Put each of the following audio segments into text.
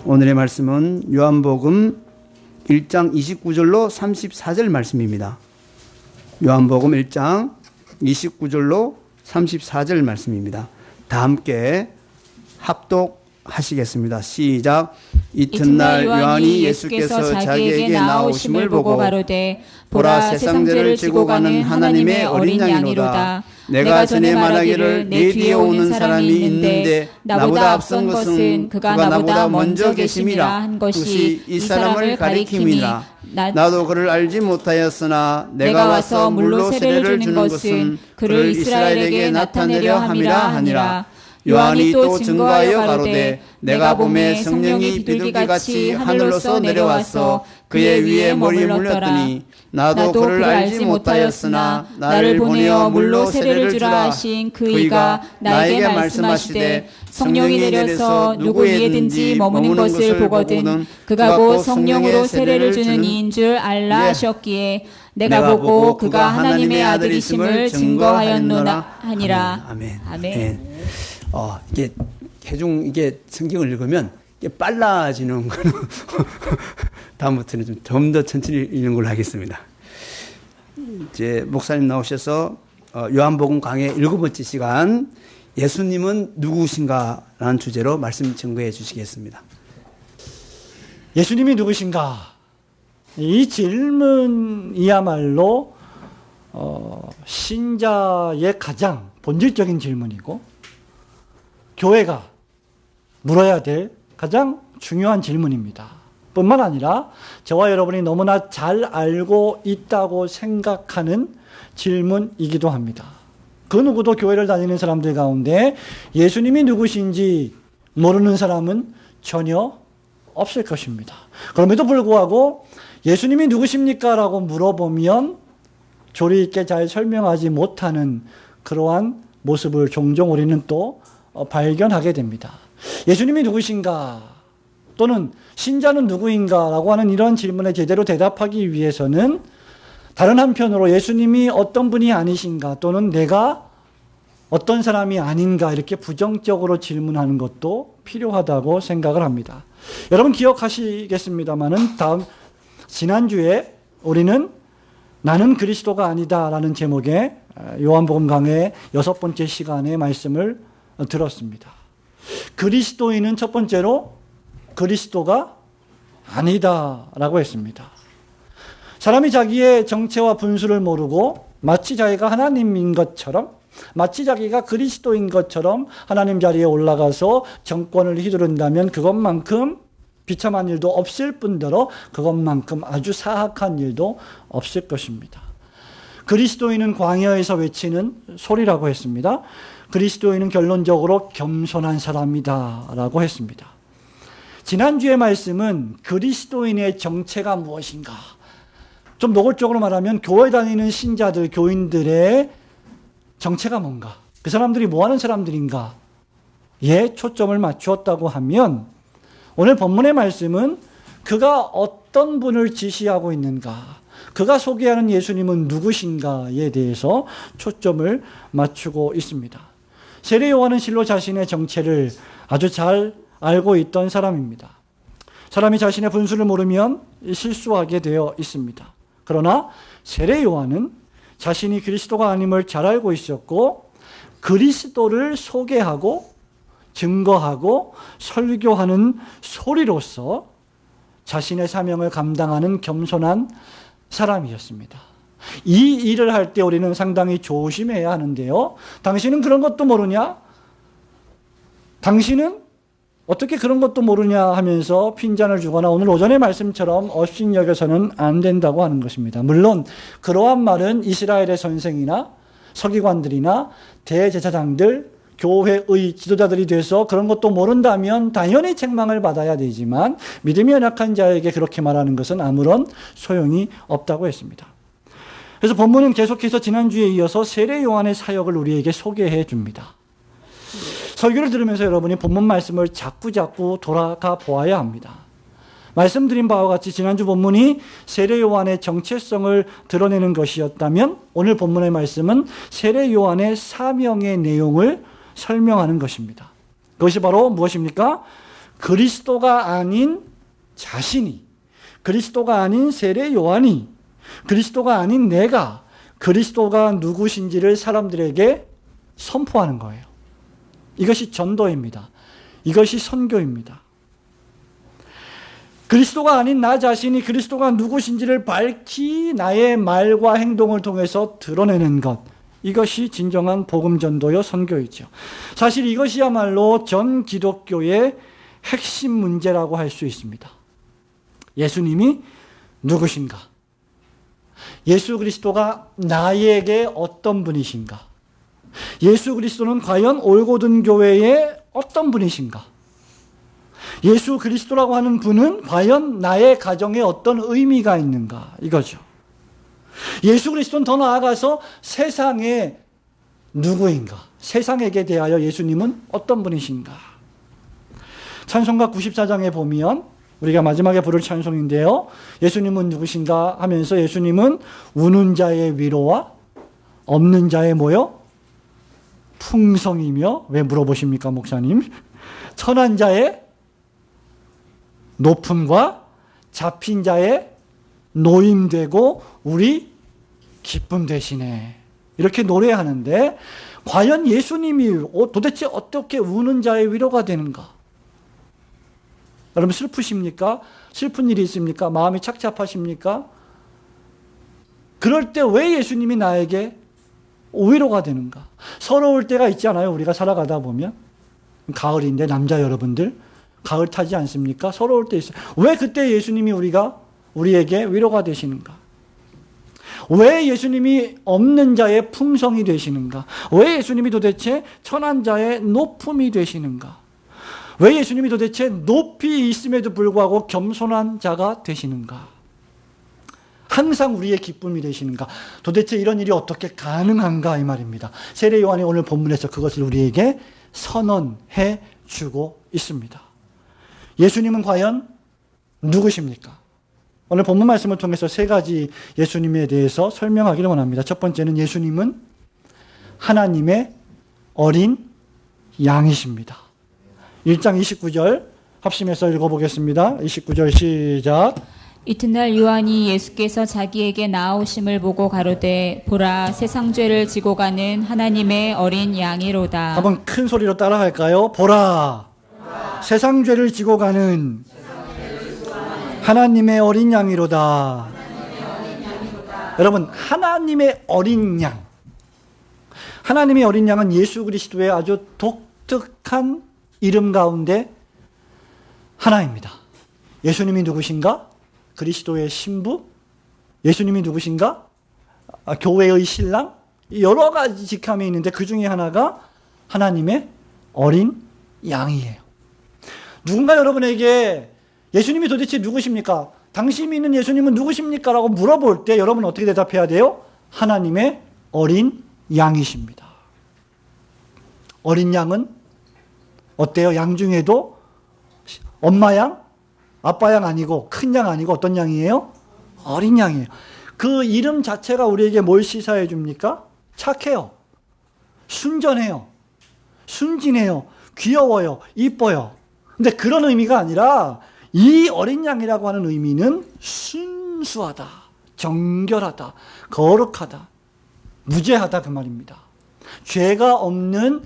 오늘의 말씀은 요한복음 1장 29절로 34절 말씀입니다. 요한복음 1장 29절로 34절 말씀입니다. 다 함께 합독하시겠습니다. 시작. 이튿날 요한이 예수께서 자기에게 나오심을 보고 가로되 보라, 세상죄를 지고 가는 하나님의 어린 양이로다. 내가 전에 말하기를 내 뒤에 오는 사람이 있는데 나보다 앞선 것은 그가 나보다 먼저 계심이라 한 것이 이 사람을 가리킴이라. 나도 그를 알지 못하였으나 내가 와서 물로 세례를 주는 것은 그를 이스라엘에게 나타내려 함이라 하니라. 요한이 또 증거하여 가로되 내가 보매 성령이 비둘기같이 하늘로서 내려와서 그의 위에 머물렀더니 나도 그를 알지 못하였으나 나를 보내어 물로 세례를 주라 하신 그이가 나에게 말씀하시되 성령이 내려서 누구 위에든지 머무는 것을 보거든 그가 곧 성령으로 세례를 주는 이인 줄 알라 하셨기에 내가 보고 그가 하나님의 아들이심을 증거하였노라 하니라. 아멘. 아멘. 이게 이게 성경을 읽으면 이게 빨라지는 거는 다음부터는 좀 더 천천히 읽는 걸로 하겠습니다. 이제 목사님 나오셔서 요한복음 강의 7번째 시간 예수님은 누구신가 라는 주제로 말씀 증거해 주시겠습니다. 예수님이 누구신가? 이 질문이야말로 신자의 가장 본질적인 질문이고 교회가 물어야 될 가장 중요한 질문입니다. 뿐만 아니라 저와 여러분이 너무나 잘 알고 있다고 생각하는 질문이기도 합니다. 그 누구도 교회를 다니는 사람들 가운데 예수님이 누구신지 모르는 사람은 전혀 없을 것입니다. 그럼에도 불구하고 예수님이 누구십니까? 라고 물어보면 조리 있게 잘 설명하지 못하는 그러한 모습을 종종 우리는 또 발견하게 됩니다. 예수님이 누구신가? 또는 신자는 누구인가? 라고 하는 이런 질문에 제대로 대답하기 위해서는 다른 한편으로 예수님이 어떤 분이 아니신가? 또는 내가 어떤 사람이 아닌가? 이렇게 부정적으로 질문하는 것도 필요하다고 생각을 합니다. 여러분 기억하시겠습니다마는 지난주에 우리는 나는 그리스도가 아니다 라는 제목의 요한복음 강의 6번째 시간의 말씀을 들었습니다. 그리스도인은 첫 번째로 그리스도가 아니다 라고 했습니다. 사람이 자기의 정체와 분수를 모르고 마치 자기가 하나님인 것처럼 마치 자기가 그리스도인 것처럼 하나님 자리에 올라가서 정권을 휘두른다면 그것만큼 비참한 일도 없을 뿐더러 그것만큼 아주 사악한 일도 없을 것입니다. 그리스도인은 광야에서 외치는 소리라고 했습니다. 그리스도인은 결론적으로 겸손한 사람이다 라고 했습니다. 지난주의 말씀은 그리스도인의 정체가 무엇인가? 좀 노골적으로 말하면 교회 다니는 신자들, 교인들의 정체가 뭔가? 그 사람들이 뭐하는 사람들인가? 에 초점을 맞추었다고 하면 오늘 본문의 말씀은 그가 어떤 분을 지시하고 있는가? 그가 소개하는 예수님은 누구신가에 대해서 초점을 맞추고 있습니다. 세례 요한은 실로 자신의 정체를 아주 잘 알고 있던 사람입니다. 사람이 자신의 분수를 모르면 실수하게 되어 있습니다. 그러나 세례 요한은 자신이 그리스도가 아님을 잘 알고 있었고 그리스도를 소개하고 증거하고 설교하는 소리로서 자신의 사명을 감당하는 겸손한 사람이었습니다. 이 일을 할 때 우리는 상당히 조심해야 하는데요. 당신은 그런 것도 모르냐? 당신은 어떻게 그런 것도 모르냐 하면서 핀잔을 주거나 오늘 오전의 말씀처럼 업신여겨서는 안 된다고 하는 것입니다. 물론 그러한 말은 이스라엘의 선생이나 서기관들이나 대제사장들, 교회의 지도자들이 돼서 그런 것도 모른다면 당연히 책망을 받아야 되지만 믿음이 연약한 자에게 그렇게 말하는 것은 아무런 소용이 없다고 했습니다. 그래서 본문은 계속해서 지난주에 이어서 세례 요한의 사역을 우리에게 소개해 줍니다. 설교를 들으면서 여러분이 본문 말씀을 자꾸 돌아가 보아야 합니다. 말씀드린 바와 같이 지난주 본문이 세례 요한의 정체성을 드러내는 것이었다면 오늘 본문의 말씀은 세례 요한의 사명의 내용을 설명하는 것입니다. 그것이 바로 무엇입니까? 그리스도가 아닌 자신이, 그리스도가 아닌 세례 요한이, 그리스도가 아닌 내가 그리스도가 누구신지를 사람들에게 선포하는 거예요. 이것이 전도입니다. 이것이 선교입니다. 그리스도가 아닌 나 자신이 그리스도가 누구신지를 밝히 나의 말과 행동을 통해서 드러내는 것, 이것이 진정한 복음 전도요 선교이죠. 사실 이것이야말로 전 기독교의 핵심 문제라고 할 수 있습니다. 예수님이 누구신가? 예수 그리스도가 나에게 어떤 분이신가? 예수 그리스도는 과연 올고든 교회의 어떤 분이신가? 예수 그리스도라고 하는 분은 과연 나의 가정에 어떤 의미가 있는가? 이거죠. 예수 그리스도는 더 나아가서 세상의 누구인가? 세상에게 대하여 예수님은 어떤 분이신가? 찬송가 94장에 보면 우리가 마지막에 부를 찬송인데요. 예수님은 누구신가 하면서 예수님은 우는 자의 위로와 없는 자의 뭐요? 풍성이며, 왜 물어보십니까 목사님? 천한 자의 높음과 잡힌 자의 노임되고 우리 기쁨 되시네. 이렇게 노래하는데 과연 예수님이 도대체 어떻게 우는 자의 위로가 되는가? 여러분 슬프십니까? 슬픈 일이 있습니까? 마음이 착잡하십니까? 그럴 때 왜 예수님이 나에게 위로가 되는가? 서러울 때가 있잖아요. 우리가 살아가다 보면. 가을인데 남자 여러분들 가을 타지 않습니까? 서러울 때 있어요. 왜 그때 예수님이 우리에게 위로가 되시는가? 왜 예수님이 없는 자의 풍성이 되시는가? 왜 예수님이 도대체 천한 자의 높음이 되시는가? 왜 예수님이 도대체 높이 있음에도 불구하고 겸손한 자가 되시는가? 항상 우리의 기쁨이 되시는가? 도대체 이런 일이 어떻게 가능한가? 이 말입니다. 세례 요한이 오늘 본문에서 그것을 우리에게 선언해 주고 있습니다. 예수님은 과연 누구십니까? 오늘 본문 말씀을 통해서 세 가지 예수님에 대해서 설명하기를 원합니다. 첫 번째는 예수님은 하나님의 어린 양이십니다. 1장 29절 합심해서 읽어보겠습니다. 29절 시작. 이튿날 요한이 예수께서 자기에게 나아오심을 보고 가로되 보라 세상 죄를 지고 가는 하나님의 어린 양이로다. 한번 큰 소리로 따라할까요? 보라 세상 죄를 지고 가는 하나님의 어린 양이로다. 여러분 하나님의 어린 양, 하나님의 어린 양은 예수 그리스도의 아주 독특한 이름 가운데 하나입니다. 예수님이 누구신가? 그리스도의 신부? 예수님이 누구신가? 교회의 신랑? 여러 가지 직함이 있는데 그 중에 하나가 하나님의 어린 양이에요. 누군가 여러분에게 예수님이 도대체 누구십니까? 당신이 믿는 예수님은 누구십니까? 라고 물어볼 때 여러분은 어떻게 대답해야 돼요? 하나님의 어린 양이십니다. 어린 양은 어때요? 양 중에도 엄마 양? 아빠 양 아니고 큰 양 아니고 어떤 양이에요? 어린 양이에요. 그 이름 자체가 우리에게 뭘 시사해 줍니까? 착해요. 순전해요. 순진해요. 귀여워요. 이뻐요. 근데 그런 의미가 아니라 이 어린 양이라고 하는 의미는 순수하다, 정결하다, 거룩하다, 무죄하다 그 말입니다. 죄가 없는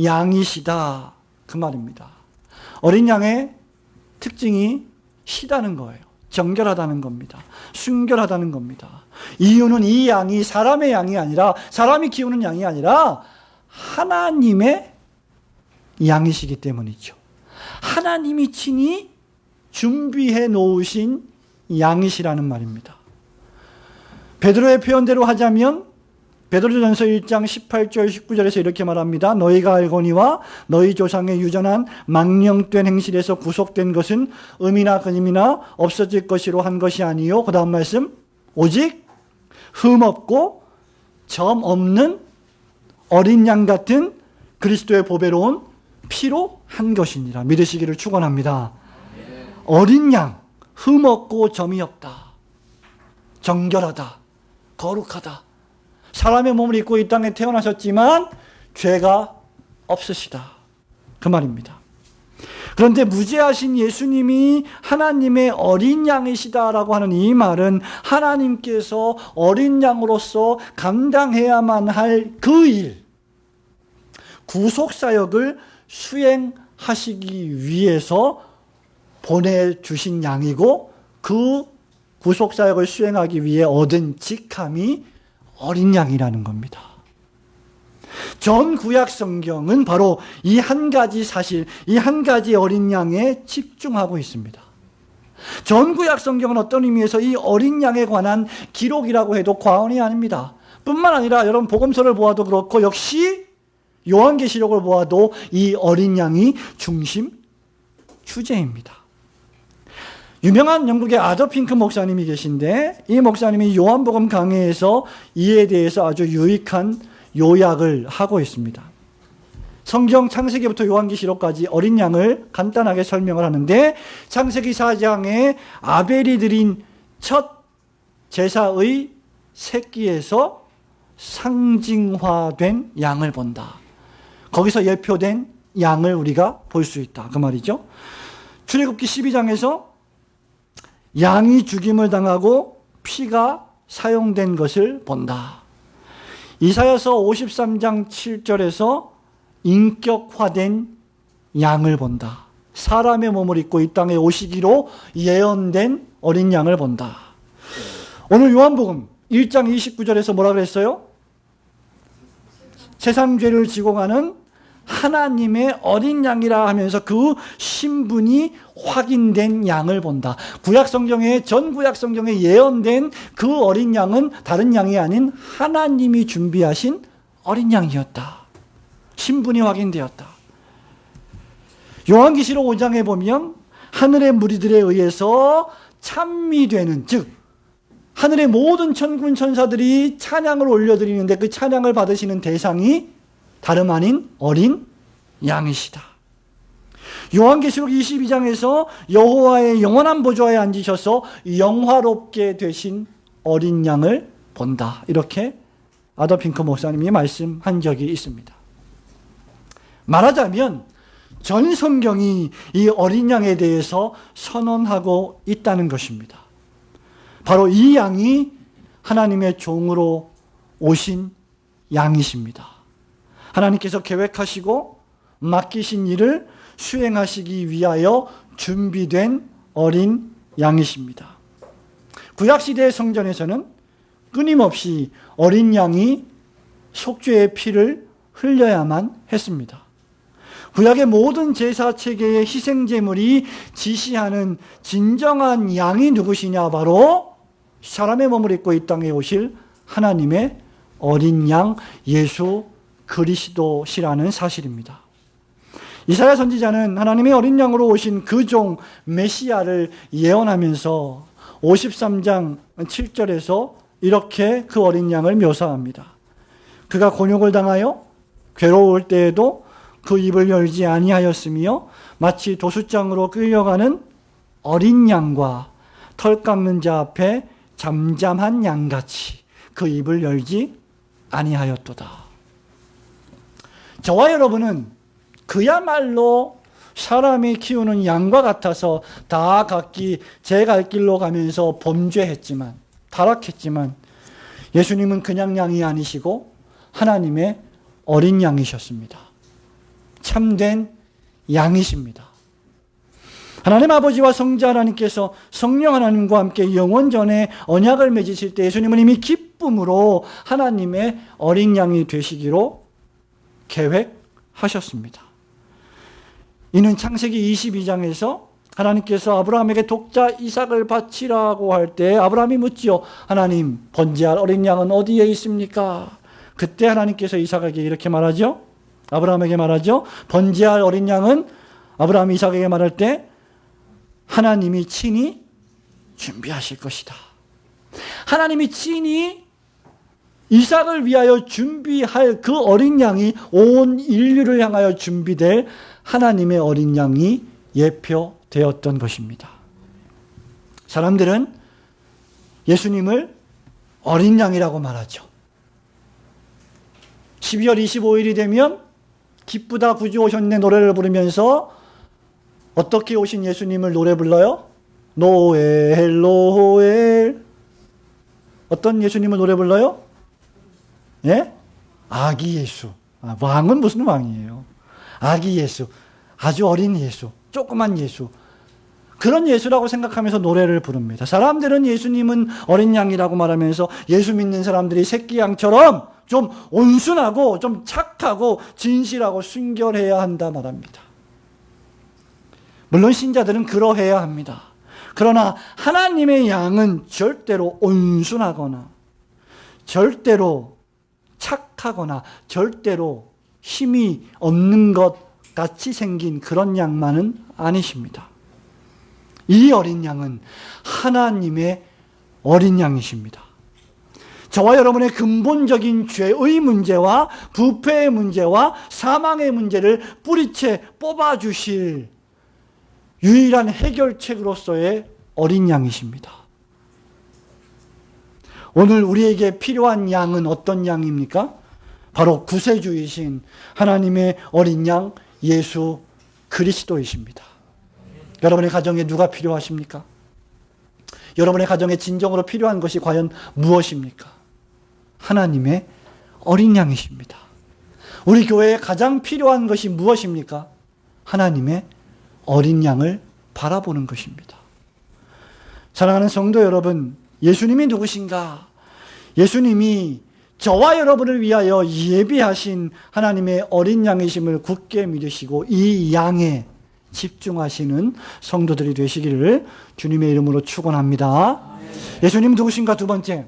양이시다 그 말입니다. 어린 양의 특징이 시다는 거예요. 정결하다는 겁니다. 순결하다는 겁니다. 이유는 이 양이 사람의 양이 아니라, 사람이 키우는 양이 아니라 하나님의 양이시기 때문이죠. 하나님이 친히 준비해 놓으신 양이시라는 말입니다. 베드로의 표현대로 하자면 베드로전서 1장 18절 19절에서 이렇게 말합니다. 너희가 알거니와 너희 조상의 유전한 망령된 행실에서 구속된 것은 음이나 근임이나 없어질 것이로 한 것이 아니요. 그 다음 말씀 오직 흠없고 점 없는 어린 양 같은 그리스도의 보배로운 피로 한 것이니라. 믿으시기를 축원합니다. 어린 양, 흠없고 점이 없다. 정결하다. 거룩하다. 사람의 몸을 입고 이 땅에 태어나셨지만 죄가 없으시다. 그 말입니다. 그런데 무죄하신 예수님이 하나님의 어린 양이시다라고 하는 이 말은 하나님께서 어린 양으로서 감당해야만 할 그 일, 구속사역을 수행하시기 위해서 보내주신 양이고, 그 구속사역을 수행하기 위해 얻은 직함이 어린 양이라는 겁니다. 전 구약 성경은 바로 이 한 가지 사실, 이 한 가지 어린 양에 집중하고 있습니다. 전 구약 성경은 어떤 의미에서 이 어린 양에 관한 기록이라고 해도 과언이 아닙니다. 뿐만 아니라 여러분 복음서를 보아도 그렇고, 역시 요한계시록을 보아도 이 어린 양이 중심 주제입니다. 유명한 영국의 아더 핑크 목사님이 계신데, 이 목사님이 요한복음 강해에서 이에 대해서 아주 유익한 요약을 하고 있습니다. 성경 창세기부터 요한계시록까지 어린 양을 간단하게 설명을 하는데, 창세기 4장에 아벨이 드린 첫 제사의 새끼에서 상징화된 양을 본다. 거기서 예표된 양을 우리가 볼 수 있다, 그 말이죠. 출애굽기 12장에서 양이 죽임을 당하고 피가 사용된 것을 본다. 이사야서 53장 7절에서 인격화된 양을 본다. 사람의 몸을 입고 이 땅에 오시기로 예언된 어린 양을 본다. 오늘 요한복음 1장 29절에서 뭐라 그랬어요? 세상 죄를 지고 가는 하나님의 어린 양이라 하면서 그 신분이 확인된 양을 본다. 구약 성경에, 전 구약 성경에 예언된 그 어린 양은 다른 양이 아닌 하나님이 준비하신 어린 양이었다. 신분이 확인되었다. 요한계시록 5장에 보면 하늘의 무리들에 의해서 찬미되는, 즉 하늘의 모든 천군 천사들이 찬양을 올려드리는데 그 찬양을 받으시는 대상이 다름 아닌 어린 양이시다. 요한계시록 22장에서 여호와의 영원한 보좌에 앉으셔서 영화롭게 되신 어린 양을 본다. 이렇게 아더 핑크 목사님이 말씀한 적이 있습니다. 말하자면 전 성경이 이 어린 양에 대해서 선언하고 있다는 것입니다. 바로 이 양이 하나님의 종으로 오신 양이십니다. 하나님께서 계획하시고 맡기신 일을 수행하시기 위하여 준비된 어린 양이십니다. 구약시대의 성전에서는 끊임없이 어린 양이 속죄의 피를 흘려야만 했습니다. 구약의 모든 제사체계의 희생제물이 지시하는 진정한 양이 누구시냐? 바로 사람의 몸을 입고 이 땅에 오실 하나님의 어린 양 예수 그리스도시라는 사실입니다. 이사야 선지자는 하나님의 어린 양으로 오신 그 종 메시아를 예언하면서 53장 7절에서 이렇게 그 어린 양을 묘사합니다. 그가 곤욕을 당하여 괴로울 때에도 그 입을 열지 아니하였으며 마치 도수장으로 끌려가는 어린 양과 털 깎는 자 앞에 잠잠한 양같이 그 입을 열지 아니하였도다. 저와 여러분은 그야말로 사람이 키우는 양과 같아서 다 각기 제 갈 길로 가면서 범죄했지만, 타락했지만, 예수님은 그냥 양이 아니시고 하나님의 어린 양이셨습니다. 참된 양이십니다. 하나님 아버지와 성자 하나님께서 성령 하나님과 함께 영원전에 언약을 맺으실 때 예수님은 이미 기쁨으로 하나님의 어린 양이 되시기로 계획하셨습니다. 이는 창세기 22장에서 하나님께서 아브라함에게 독자 이삭을 바치라고 할 때 아브라함이 묻지요. 하나님, 번제할 어린 양은 어디에 있습니까? 그때 하나님께서 이삭에게 이렇게 말하죠. 아브라함에게 말하죠. 번제할 어린 양은 아브라함이 이삭에게 말할 때 하나님이 친히 준비하실 것이다. 하나님이 친히 이삭을 위하여 준비할 그 어린 양이 온 인류를 향하여 준비될 하나님의 어린 양이 예표되었던 것입니다. 사람들은 예수님을 어린 양이라고 말하죠. 12월 25일이 되면 기쁘다 구주 오셨네 노래를 부르면서 어떻게 오신 예수님을 노래 불러요? 노엘, 노엘. 어떤 예수님을 노래 불러요? 예? 아기 예수. 왕은 무슨 왕이에요? 아기 예수. 아주 어린 예수. 조그만 예수. 그런 예수라고 생각하면서 노래를 부릅니다. 사람들은 예수님은 어린 양이라고 말하면서 예수 믿는 사람들이 새끼 양처럼 좀 온순하고 좀 착하고 진실하고 순결해야 한다 말합니다. 물론 신자들은 그러해야 합니다. 그러나 하나님의 양은 절대로 온순하거나 절대로 착하거나 절대로 힘이 없는 것 같이 생긴 그런 양만은 아니십니다. 이 어린 양은 하나님의 어린 양이십니다. 저와 여러분의 근본적인 죄의 문제와 부패의 문제와 사망의 문제를 뿌리채 뽑아주실 유일한 해결책으로서의 어린 양이십니다. 오늘 우리에게 필요한 양은 어떤 양입니까? 바로 구세주이신 하나님의 어린 양 예수 그리스도이십니다. 여러분의 가정에 누가 필요하십니까? 여러분의 가정에 진정으로 필요한 것이 과연 무엇입니까? 하나님의 어린 양이십니다. 우리 교회에 가장 필요한 것이 무엇입니까? 하나님의 어린 양을 바라보는 것입니다. 사랑하는 성도 여러분, 예수님이 누구신가? 예수님이 저와 여러분을 위하여 예비하신 하나님의 어린 양이심을 굳게 믿으시고 이 양에 집중하시는 성도들이 되시기를 주님의 이름으로 축원합니다. 예수님 누구신가? 두 번째,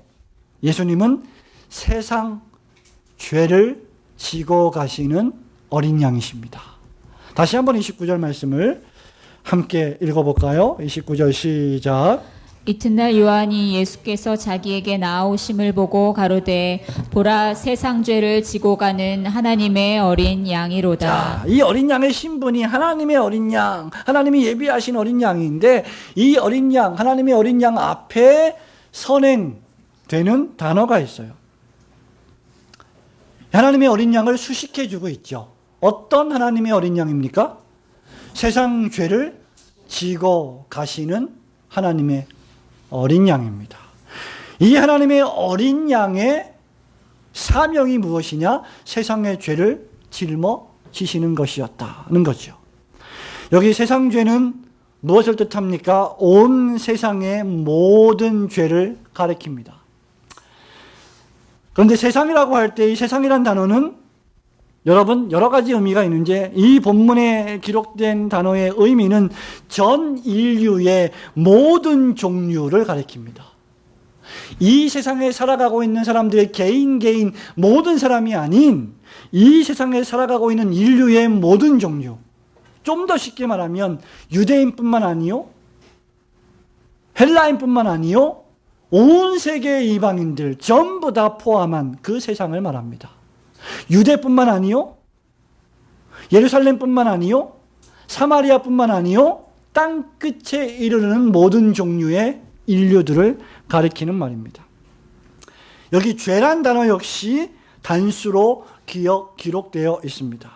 예수님은 세상 죄를 지고 가시는 어린 양이십니다. 다시 한번 29절 말씀을 함께 읽어볼까요? 29절 시작. 이튿날 요한이 예수께서 자기에게 나아오심을 보고 가로되 보라 세상 죄를 지고 가는 하나님의 어린 양이로다. 자, 이 어린 양의 신분이 하나님의 어린 양, 하나님이 예비하신 어린 양인데 이 어린 양, 하나님의 어린 양 앞에 선행되는 단어가 있어요. 하나님의 어린 양을 수식해주고 있죠. 어떤 하나님의 어린 양입니까? 세상 죄를 지고 가시는 하나님의 어린 양입니다. 이 하나님의 어린 양의 사명이 무엇이냐? 세상의 죄를 짊어지시는 것이었다는 거죠. 여기 세상 죄는 무엇을 뜻합니까? 온 세상의 모든 죄를 가리킵니다. 그런데 세상이라고 할 때 이 세상이란 단어는 여러분 여러 가지 의미가 있는데 이 본문에 기록된 단어의 의미는 전 인류의 모든 종류를 가리킵니다. 이 세상에 살아가고 있는 사람들의 개인 모든 사람이 아닌 이 세상에 살아가고 있는 인류의 모든 종류. 좀 더 쉽게 말하면 유대인뿐만 아니요, 헬라인뿐만 아니요, 온 세계의 이방인들 전부 다 포함한 그 세상을 말합니다. 유대뿐만 아니요, 예루살렘뿐만 아니요, 사마리아뿐만 아니요, 땅끝에 이르는 모든 종류의 인류들을 가리키는 말입니다. 여기 죄란 단어 역시 단수로 기록되어 있습니다.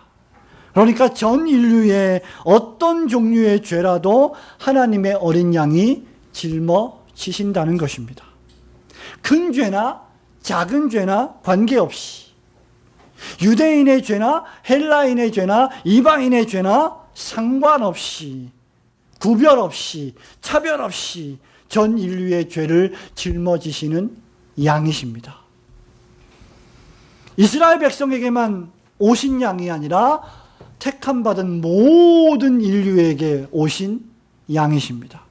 그러니까 전 인류의 어떤 종류의 죄라도 하나님의 어린 양이 짊어지신다는 것입니다. 큰 죄나 작은 죄나 관계없이 유대인의 죄나 헬라인의 죄나 이방인의 죄나 상관없이 구별 없이 차별 없이 전 인류의 죄를 짊어지시는 양이십니다. 이스라엘 백성에게만 오신 양이 아니라 택함받은 모든 인류에게 오신 양이십니다.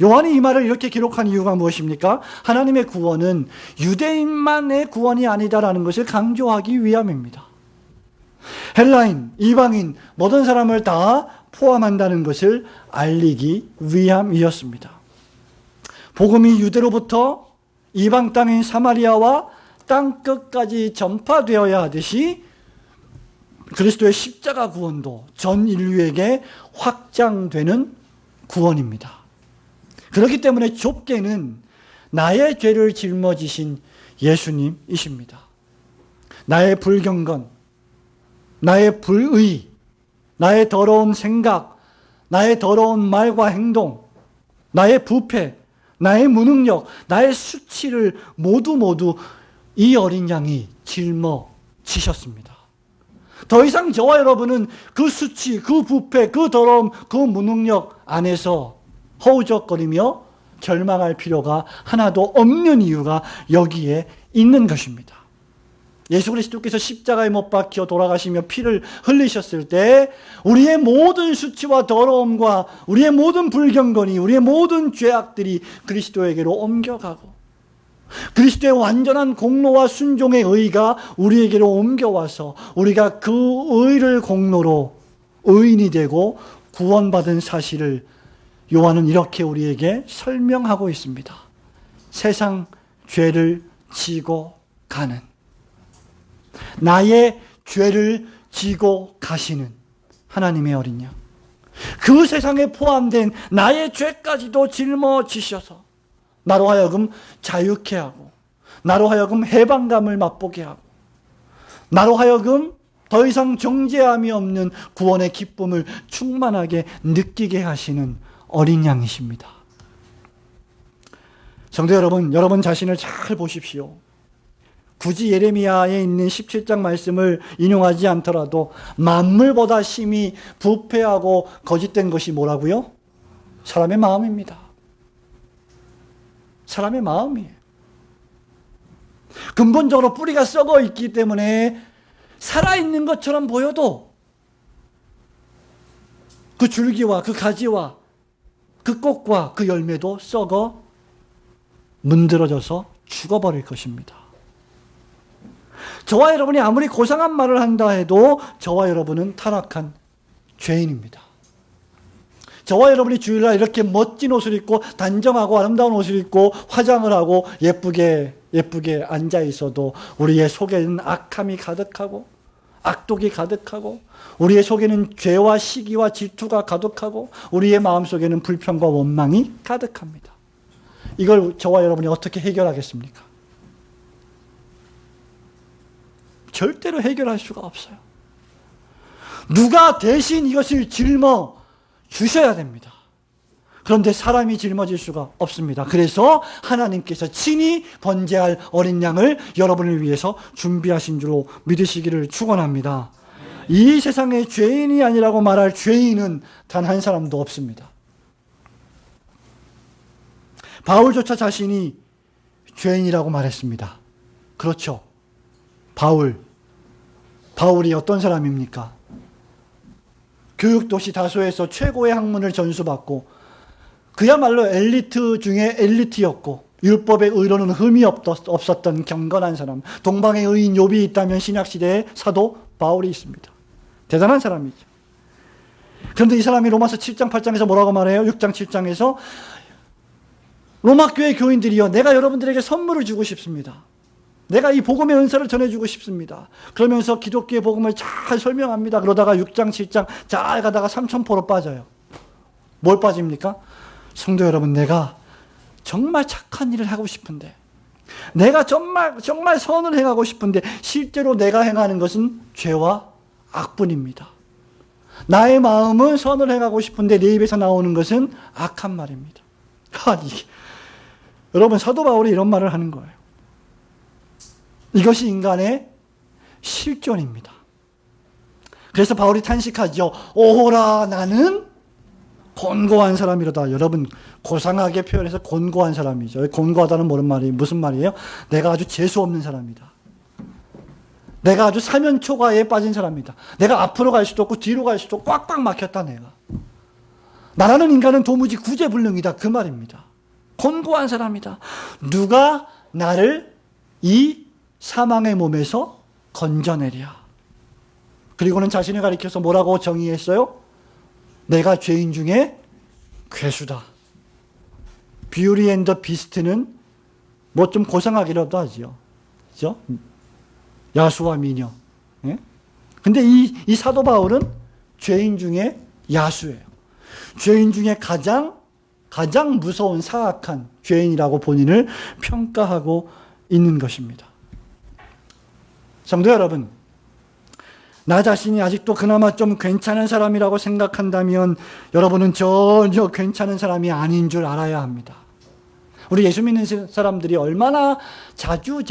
요한이 이 말을 이렇게 기록한 이유가 무엇입니까? 하나님의 구원은 유대인만의 구원이 아니다라는 것을 강조하기 위함입니다. 헬라인, 이방인, 모든 사람을 다 포함한다는 것을 알리기 위함이었습니다. 복음이 유대로부터 이방 땅인 사마리아와 땅끝까지 전파되어야 하듯이 그리스도의 십자가 구원도 전 인류에게 확장되는 구원입니다. 그렇기 때문에 좁게는 나의 죄를 짊어지신 예수님이십니다. 나의 불경건, 나의 불의, 나의 더러운 생각, 나의 더러운 말과 행동, 나의 부패, 나의 무능력, 나의 수치를 모두 이 어린 양이 짊어지셨습니다. 더 이상 저와 여러분은 그 수치, 그 부패, 그 더러움, 그 무능력 안에서 허우적거리며 절망할 필요가 하나도 없는 이유가 여기에 있는 것입니다. 예수 그리스도께서 십자가에 못 박혀 돌아가시며 피를 흘리셨을 때 우리의 모든 수치와 더러움과 우리의 모든 불경건이, 우리의 모든 죄악들이 그리스도에게로 옮겨가고 그리스도의 완전한 공로와 순종의 의가 우리에게로 옮겨와서 우리가 그 의를 공로로 의인이 되고 구원받은 사실을 요한은 이렇게 우리에게 설명하고 있습니다. 세상 죄를 지고 가는, 나의 죄를 지고 가시는 하나님의 어린 양, 그 세상에 포함된 나의 죄까지도 짊어지셔서 나로 하여금 자유케 하고, 나로 하여금 해방감을 맛보게 하고, 나로 하여금 더 이상 정죄함이 없는 구원의 기쁨을 충만하게 느끼게 하시는 어린 양이십니다. 성도 여러분, 여러분 자신을 잘 보십시오. 굳이 예레미야에 있는 17장 말씀을 인용하지 않더라도 만물보다 심히 부패하고 거짓된 것이 뭐라고요? 사람의 마음입니다. 사람의 마음이에요. 근본적으로 뿌리가 썩어 있기 때문에 살아있는 것처럼 보여도 그 줄기와 그 가지와 그 꽃과 그 열매도 썩어 문드러져서 죽어버릴 것입니다. 저와 여러분이 아무리 고상한 말을 한다 해도 저와 여러분은 타락한 죄인입니다. 저와 여러분이 주일날 이렇게 멋진 옷을 입고 단정하고 아름다운 옷을 입고 화장을 하고 예쁘게 앉아 있어도 우리의 속에는 악함이 가득하고 악독이 가득하고 우리의 속에는 죄와 시기와 질투가 가득하고 우리의 마음속에는 불평과 원망이 가득합니다. 이걸 저와 여러분이 어떻게 해결하겠습니까? 절대로 해결할 수가 없어요. 누가 대신 이것을 짊어 주셔야 됩니다. 그런데 사람이 짊어질 수가 없습니다. 그래서 하나님께서 친히 번제할 어린 양을 여러분을 위해서 준비하신 줄로 믿으시기를 축원합니다. 이 세상에 죄인이 아니라고 말할 죄인은 단 한 사람도 없습니다. 바울조차 자신이 죄인이라고 말했습니다. 그렇죠. 바울이 어떤 사람입니까? 교육도시 다소에서 최고의 학문을 전수받고 그야말로 엘리트 중에 엘리트였고 율법의 의로는 흠이 없었던 경건한 사람, 동방의 의인 욥이 있다면 신약시대에 사도 바울이 있습니다. 대단한 사람이죠. 그런데 이 사람이 로마서 7장 8장에서 뭐라고 말해요? 6장 7장에서 로마교회 교인들이여, 내가 여러분들에게 선물을 주고 싶습니다. 내가 이 복음의 은사를 전해주고 싶습니다. 그러면서 기독교의 복음을 잘 설명합니다. 그러다가 6장 7장 잘 가다가 삼천포로 빠져요. 뭘 빠집니까? 성도 여러분, 내가 정말 착한 일을 하고 싶은데, 내가 정말 선을 행하고 싶은데 실제로 내가 행하는 것은 죄와 악뿐입니다. 나의 마음은 선을 행하고 싶은데 내 입에서 나오는 것은 악한 말입니다. 여러분, 사도 바울이 이런 말을 하는 거예요. 이것이 인간의 실존입니다. 그래서 바울이 탄식하죠. 오호라, 나는 곤고한 사람이로다. 여러분, 고상하게 표현해서 곤고한 사람이죠. 곤고하다는 무슨 말이에요? 내가 아주 재수 없는 사람이다. 내가 아주 사면초가에 빠진 사람이다. 내가 앞으로 갈 수도 없고 뒤로 갈 수도 없고 꽉꽉 막혔다. 내가. 나라는 인간은 도무지 구제불능이다. 그 말입니다. 곤고한 사람이다. 누가 나를 이 사망의 몸에서 건져내랴. 그리고는 자신을 가리켜서 뭐라고 정의했어요? 내가 죄인 중에 괴수다. 뷰리 앤 더 비스트는 뭐 좀 고상하기라도 하지요. 그죠? 야수와 미녀. 예? 근데 이 사도 바울은 죄인 중에 야수예요. 죄인 중에 가장 무서운 사악한 죄인이라고 본인을 평가하고 있는 것입니다. 성도 여러분, 나 자신이 아직도 그나마 좀 괜찮은 사람이라고 생각한다면 여러분은 전혀 괜찮은 사람이 아닌 줄 알아야 합니다. 우리 예수 믿는 사람들이 얼마나 자주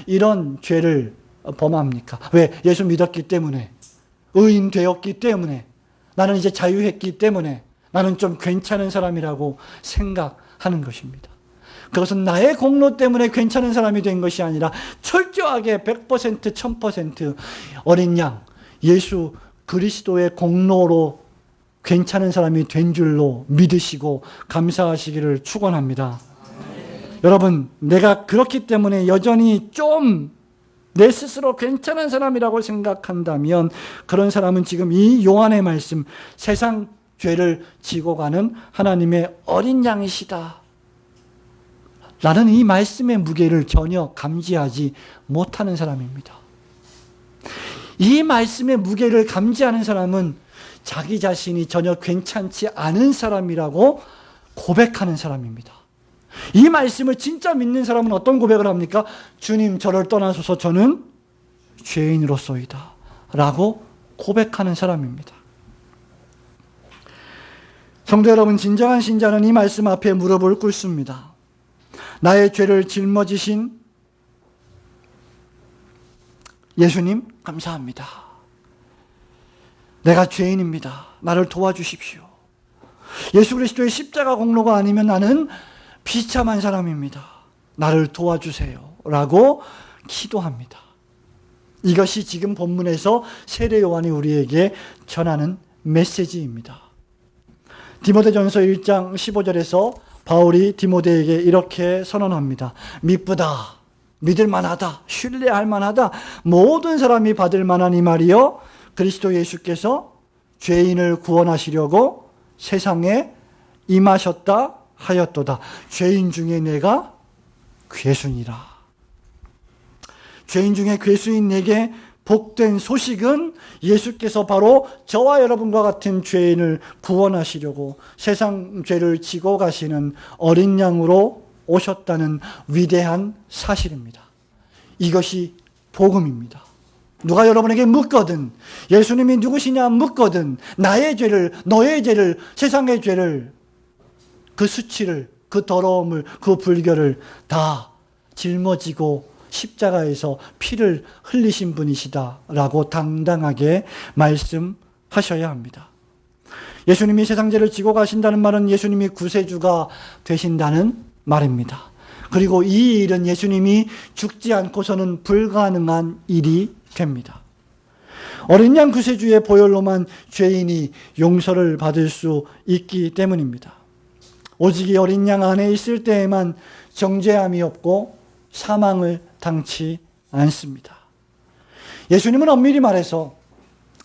이런 죄를 범합니까? 왜? 예수 믿었기 때문에, 의인 되었기 때문에, 나는 이제 자유했기 때문에 나는 좀 괜찮은 사람이라고 생각하는 것입니다. 그것은 나의 공로 때문에 괜찮은 사람이 된 것이 아니라 철저하게 100% 1000% 어린 양 예수 그리스도의 공로로 괜찮은 사람이 된 줄로 믿으시고 감사하시기를 축원합니다. 여러분, 내가 그렇기 때문에 여전히 좀 내 스스로 괜찮은 사람이라고 생각한다면 그런 사람은 지금 이 요한의 말씀, 세상 죄를 지고 가는 하나님의 어린 양이시다 라는 이 말씀의 무게를 전혀 감지하지 못하는 사람입니다. 이 말씀의 무게를 감지하는 사람은 자기 자신이 전혀 괜찮지 않은 사람이라고 고백하는 사람입니다. 이 말씀을 진짜 믿는 사람은 어떤 고백을 합니까? 주님, 저를 떠나소서, 저는 죄인으로서이다 라고 고백하는 사람입니다. 성도 여러분, 진정한 신자는 이 말씀 앞에 무릎을 꿇습니다. 나의 죄를 짊어지신 예수님, 감사합니다. 내가 죄인입니다. 나를 도와주십시오. 예수 그리스도의 십자가 공로가 아니면 나는 비참한 사람입니다. 나를 도와주세요 라고 기도합니다. 이것이 지금 본문에서 세례 요한이 우리에게 전하는 메시지입니다. 디모데전서 1장 15절에서 바울이 디모데에게 이렇게 선언합니다. 미쁘다, 믿을만하다, 신뢰할 만하다, 모든 사람이 받을 만한 이 말이요 그리스도 예수께서 죄인을 구원하시려고 세상에 임하셨다 하였도다. 죄인 중에 내가 괴순이라. 죄인 중에 괴수인 내게 복된 소식은 예수께서 바로 저와 여러분과 같은 죄인을 구원하시려고 세상 죄를 지고 가시는 어린 양으로 오셨다는 위대한 사실입니다. 이것이 복음입니다. 누가 여러분에게 묻거든, 예수님이 누구시냐 묻거든, 나의 죄를, 너의 죄를, 세상의 죄를, 그 수치를, 그 더러움을, 그 불결을 다 짊어지고 십자가에서 피를 흘리신 분이시다라고 당당하게 말씀하셔야 합니다. 예수님이 세상 죄를 지고 가신다는 말은 예수님이 구세주가 되신다는 말입니다. 그리고 이 일은 예수님이 죽지 않고서는 불가능한 일이 됩니다. 어린 양 구세주의 보혈로만 죄인이 용서를 받을 수 있기 때문입니다. 오직 이 어린 양 안에 있을 때에만 정죄함이 없고 사망을 당치 않습니다. 예수님은 엄밀히 말해서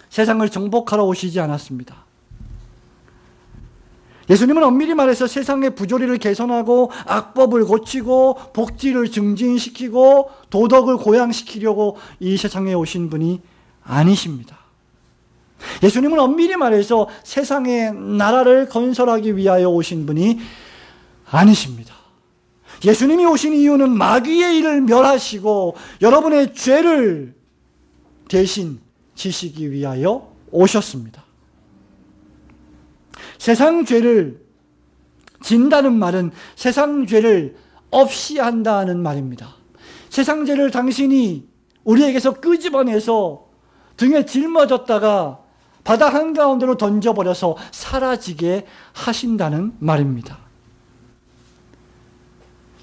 세상을 정복하러 오시지 않았습니다. 예수님은 엄밀히 말해서 세상의 부조리를 개선하고 악법을 고치고 복지를 증진시키고 도덕을 고양시키려고 이 세상에 오신 분이 아니십니다. 예수님은 엄밀히 말해서 세상의 나라를 건설하기 위하여 오신 분이 아니십니다. 예수님이 오신 이유는 마귀의 일을 멸하시고 여러분의 죄를 대신 지시기 위하여 오셨습니다. 세상 죄를 진다는 말은 세상 죄를 없이 한다는 말입니다. 세상 죄를 당신이 우리에게서 끄집어내서 등에 짊어졌다가 바다 한가운데로 던져버려서 사라지게 하신다는 말입니다.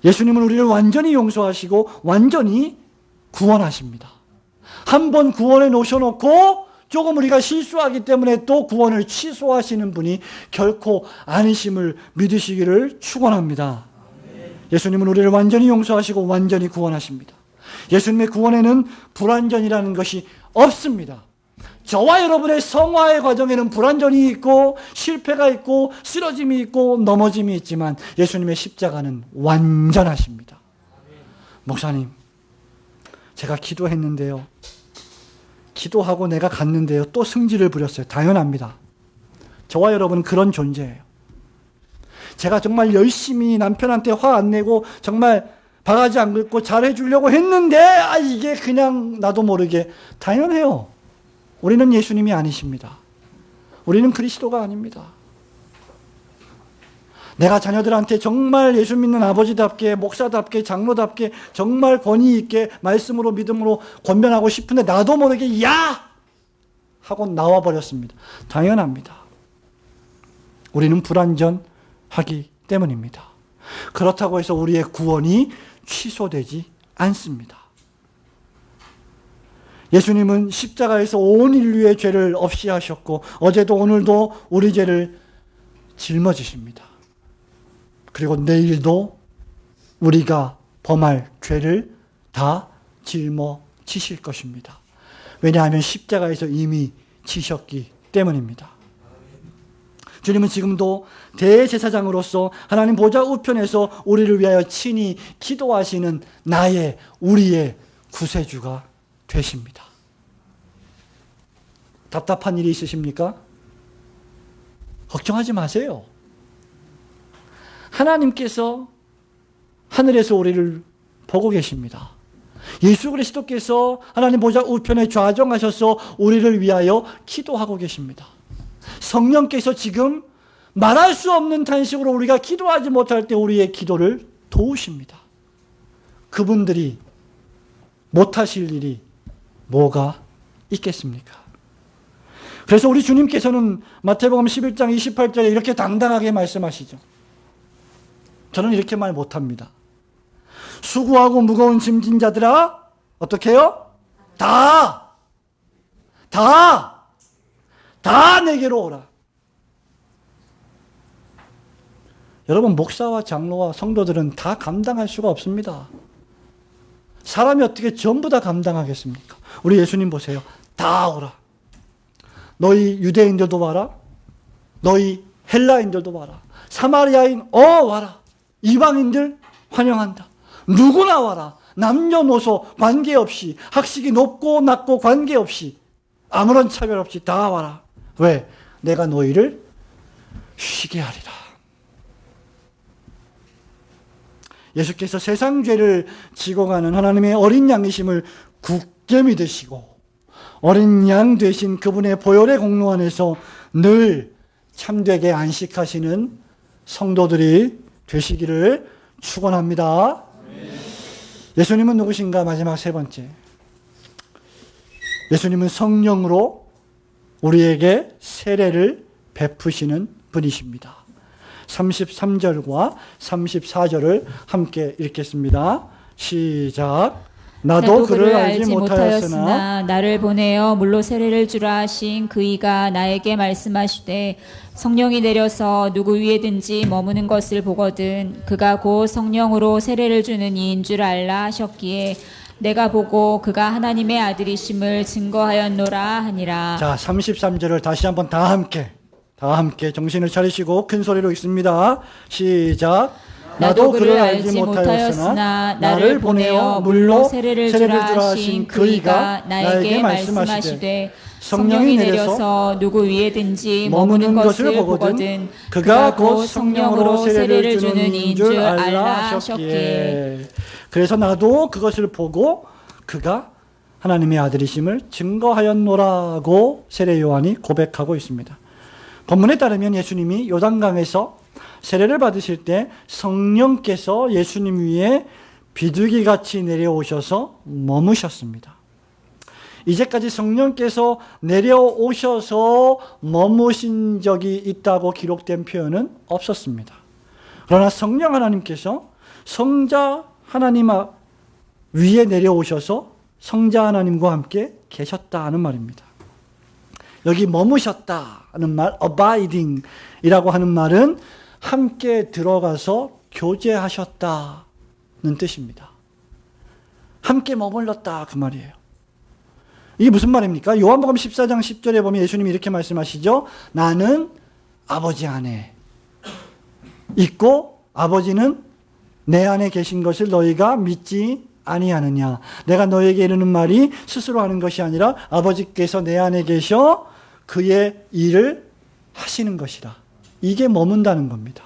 예수님은 우리를 완전히 용서하시고 완전히 구원하십니다. 한 번 구원해 놓으셔놓고 조금 우리가 실수하기 때문에 또 구원을 취소하시는 분이 결코 아니심을 믿으시기를 축원합니다. 예수님은 우리를 완전히 용서하시고 완전히 구원하십니다. 예수님의 구원에는 불완전이라는 것이 없습니다. 저와 여러분의 성화의 과정에는 불완전이 있고 실패가 있고 쓰러짐이 있고 넘어짐이 있지만 예수님의 십자가는 완전하십니다. 목사님, 제가 기도했는데요. 기도하고 내가 갔는데요. 또 승질을 부렸어요. 당연합니다. 저와 여러분은 그런 존재예요. 제가 정말 열심히 남편한테 화 안 내고 정말 바가지 안 긁고 잘해주려고 했는데 이게 그냥 나도 모르게 당연해요. 우리는 예수님이 아니십니다. 우리는 그리스도가 아닙니다. 내가 자녀들한테 정말 예수 믿는 아버지답게, 목사답게, 장로답게 정말 권위 있게 말씀으로 믿음으로 권면하고 싶은데 나도 모르게 야! 하고 나와버렸습니다. 당연합니다. 우리는 불완전하기 때문입니다. 그렇다고 해서 우리의 구원이 취소되지 않습니다. 예수님은 십자가에서 온 인류의 죄를 없이 하셨고 어제도 오늘도 우리 죄를 짊어지십니다. 그리고 내일도 우리가 범할 죄를 다 짊어지실 것입니다. 왜냐하면 십자가에서 이미 지셨기 때문입니다. 주님은 지금도 대제사장으로서 하나님 보좌 우편에서 우리를 위하여 친히 기도하시는 우리의 구세주가 되십니다. 답답한 일이 있으십니까? 걱정하지 마세요. 하나님께서 하늘에서 우리를 보고 계십니다. 예수 그리스도께서 하나님 보좌 우편에 좌정하셔서 우리를 위하여 기도하고 계십니다. 성령께서 지금 말할 수 없는 탄식으로 우리가 기도하지 못할 때 우리의 기도를 도우십니다. 그분들이 못하실 일이 뭐가 있겠습니까? 그래서 우리 주님께서는 마태복음 11장 28절에 이렇게 당당하게 말씀하시죠. 저는 이렇게 말 못합니다. 수고하고 무거운 짐진 자들아 어떻게 해요? 다 내게로 오라. 여러분, 목사와 장로와 성도들은 다 감당할 수가 없습니다. 사람이 어떻게 전부 다 감당하겠습니까? 우리 예수님 보세요. 다 오라. 너희 유대인들도 와라. 너희 헬라인들도 와라. 사마리아인 와라. 이방인들 환영한다. 누구나 와라. 남녀노소 관계없이, 학식이 높고 낮고 관계없이, 아무런 차별 없이 다 와라. 왜? 내가 너희를 쉬게 하리라. 예수께서 세상 죄를 지고 가는 하나님의 어린 양이심을 굳게 믿으시고 어린 양 되신 그분의 보혈의 공로 안에서 늘 참되게 안식하시는 성도들이 되시기를 축원합니다. 예수님은 누구신가? 마지막 세 번째. 예수님은 성령으로 우리에게 세례를 베푸시는 분이십니다. 33절과 34절을 함께 읽겠습니다. 시작. 나도 그를 알지 못하였으나 나를 보내어 물로 세례를 주라 하신 그이가 나에게 말씀하시되 성령이 내려서 누구 위에든지 머무는 것을 보거든 그가 곧 성령으로 세례를 주는 이인 줄 알라 하셨기에 내가 보고 그가 하나님의 아들이심을 증거하였노라 하니라. 자, 33절을 다시 한번 다 함께 정신을 차리시고 큰 소리로 읽습니다. 시작. 나도 그를 알지 못하였으나 나를 보내어 물로 세례를 주라 하신 그이가 나에게 말씀하시되 성령이 내려서 누구 위에든지 머무는 것을 보거든 그가 곧 성령으로 세례를 주는 이인 줄 알라 하셨기에. 그래서 나도 그것을 보고 그가 하나님의 아들이심을 증거하였노라고 세례 요한이 고백하고 있습니다. 본문에 따르면 예수님이 요단강에서 세례를 받으실 때 성령께서 예수님 위에 비둘기같이 내려오셔서 머무셨습니다. 이제까지 성령께서 내려오셔서 머무신 적이 있다고 기록된 표현은 없었습니다. 그러나 성령 하나님께서 성자 하나님 위에 내려오셔서 성자 하나님과 함께 계셨다는 말입니다. 여기 머무셨다는 말, abiding이라고 하는 말은 함께 들어가서 교제하셨다는 뜻입니다. 함께 머물렀다 그 말이에요. 이게 무슨 말입니까? 요한복음 14장 10절에 보면 예수님이 이렇게 말씀하시죠. 나는 아버지 안에 있고 아버지는 내 안에 계신 것을 너희가 믿지 아니하느냐. 내가 너에게 이르는 말이 스스로 하는 것이 아니라 아버지께서 내 안에 계셔 그의 일을 하시는 것이라. 이게 머문다는 겁니다.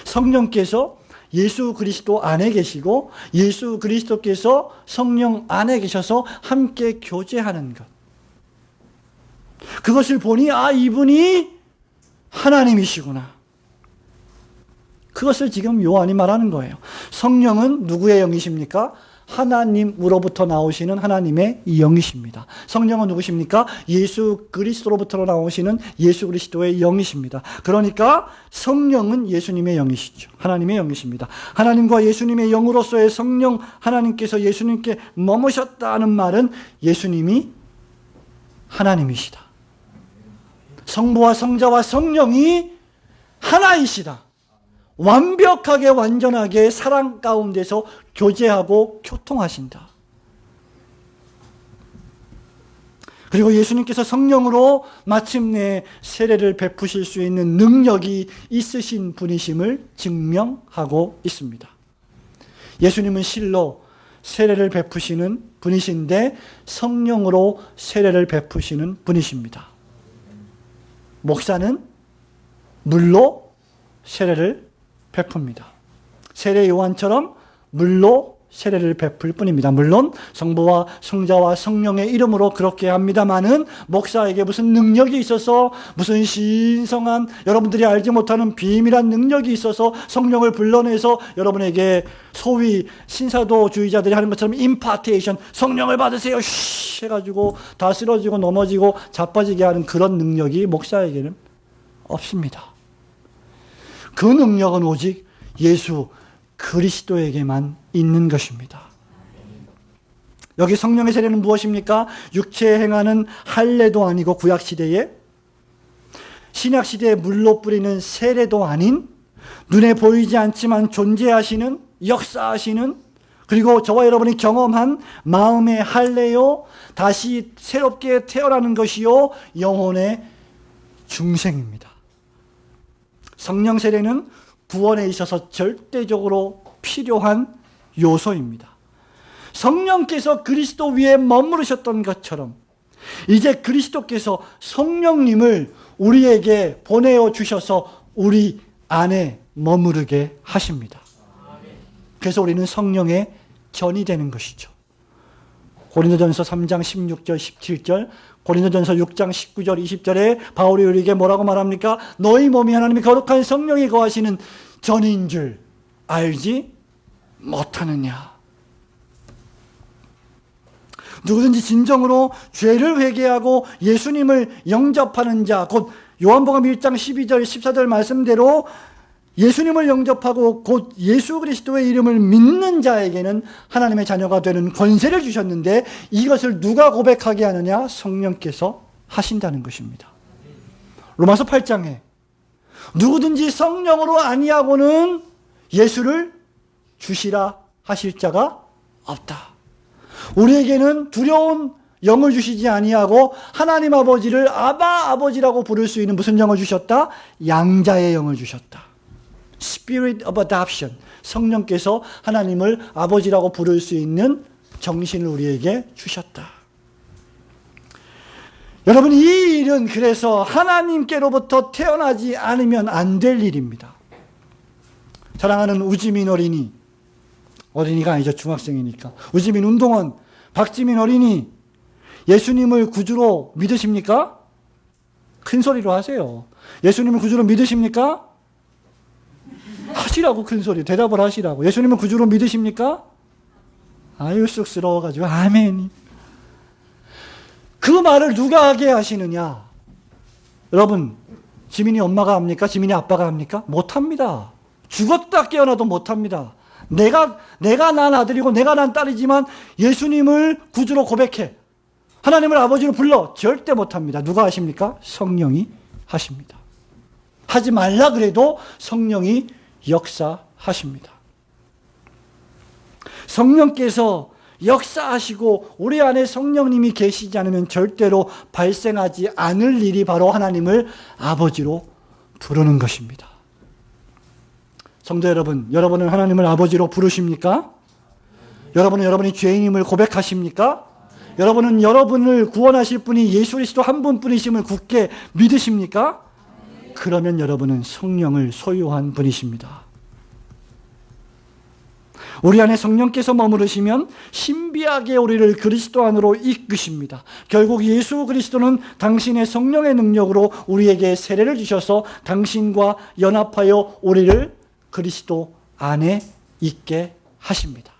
성령께서 예수 그리스도 안에 계시고 예수 그리스도께서 성령 안에 계셔서 함께 교제하는 것. 그것을 보니 이분이 하나님이시구나. 그것을 지금 요한이 말하는 거예요. 성령은 누구의 영이십니까? 하나님으로부터 나오시는 하나님의 영이십니다. 성령은 누구십니까? 예수 그리스도로부터 나오시는 예수 그리스도의 영이십니다. 그러니까 성령은 예수님의 영이시죠. 하나님의 영이십니다. 하나님과 예수님의 영으로서의 성령, 하나님께서 예수님께 머무셨다는 말은 예수님이 하나님이시다. 성부와 성자와 성령이 하나이시다. 완벽하게 완전하게 사랑 가운데서 교제하고 교통하신다. 그리고 예수님께서 성령으로 마침내 세례를 베푸실 수 있는 능력이 있으신 분이심을 증명하고 있습니다. 예수님은 실로 세례를 베푸시는 분이신데 성령으로 세례를 베푸시는 분이십니다. 목사는 물로 세례를 베풉니다. 세례 요한처럼 물로 세례를 베풀 뿐입니다. 물론 성부와 성자와 성령의 이름으로 그렇게 합니다마는 목사에게 무슨 능력이 있어서 무슨 신성한 여러분들이 알지 못하는 비밀한 능력이 있어서 성령을 불러내서 여러분에게 소위 신사도주의자들이 하는 것처럼 임파테이션, 성령을 받으세요 쉬 해가지고 다 쓰러지고 넘어지고 자빠지게 하는 그런 능력이 목사에게는 없습니다. 그 능력은 오직 예수 그리스도에게만 있는 것입니다. 여기 성령의 세례는 무엇입니까? 육체에 행하는 할례도 아니고 구약시대에 신약시대에 물로 뿌리는 세례도 아닌 눈에 보이지 않지만 존재하시는 역사하시는 그리고 저와 여러분이 경험한 마음의 할례요 다시 새롭게 태어나는 것이요 영혼의 중생입니다. 성령 세례는 구원에 있어서 절대적으로 필요한 요소입니다. 성령께서 그리스도 위에 머무르셨던 것처럼 이제 그리스도께서 성령님을 우리에게 보내어 주셔서 우리 안에 머무르게 하십니다. 그래서 우리는 성령의 전이 되는 것이죠. 고린도전서 3장 16절 17절 고린도전서 6장 19절 20절에 바울이 우리에게 뭐라고 말합니까? 너희 몸이 하나님의 거룩한 성령이 거하시는 전인 줄 알지 못하느냐. 누구든지 진정으로 죄를 회개하고 예수님을 영접하는 자, 곧 요한복음 1장 12절 14절 말씀대로 예수님을 영접하고 곧 예수 그리스도의 이름을 믿는 자에게는 하나님의 자녀가 되는 권세를 주셨는데 이것을 누가 고백하게 하느냐? 성령께서 하신다는 것입니다. 로마서 8장에 누구든지 성령으로 아니하고는 예수를 주시라 하실 자가 없다. 우리에게는 두려운 영을 주시지 아니하고 하나님 아버지를 아바 아버지라고 부를 수 있는 무슨 영을 주셨다? 양자의 영을 주셨다. Spirit of Adoption. 성령께서 하나님을 아버지라고 부를 수 있는 정신을 우리에게 주셨다. 여러분, 이 일은 그래서 하나님께로부터 태어나지 않으면 안 될 일입니다. 사랑하는 우지민 어린이가 아니죠. 중학생이니까. 우지민 운동원, 박지민 어린이, 예수님을 구주로 믿으십니까? 큰 소리로 하세요. 예수님을 구주로 믿으십니까? 하시라고 큰 소리 대답을 하시라고. 예수님을 구주로 믿으십니까? 아유 쑥스러워가지고 아멘. 그 말을 누가 하게 하시느냐? 여러분, 지민이 엄마가 합니까? 지민이 아빠가 합니까? 못합니다. 죽었다 깨어나도 못합니다. 내가 난 아들이고 내가 난 딸이지만 예수님을 구주로 고백해, 하나님을 아버지로 불러, 절대 못합니다. 누가 하십니까? 성령이 하십니다. 하지 말라 그래도 성령이 역사하십니다. 성령께서 역사하시고 우리 안에 성령님이 계시지 않으면 절대로 발생하지 않을 일이 바로 하나님을 아버지로 부르는 것입니다. 성도 여러분, 여러분은 하나님을 아버지로 부르십니까? 여러분은 여러분이 죄인임을 고백하십니까? 여러분은 여러분을 구원하실 분이 예수 그리스도 한 분뿐이심을 굳게 믿으십니까? 그러면 여러분은 성령을 소유한 분이십니다. 우리 안에 성령께서 머무르시면 신비하게 우리를 그리스도 안으로 이끄십니다. 결국 예수 그리스도는 당신의 성령의 능력으로 우리에게 세례를 주셔서 당신과 연합하여 우리를 그리스도 안에 있게 하십니다.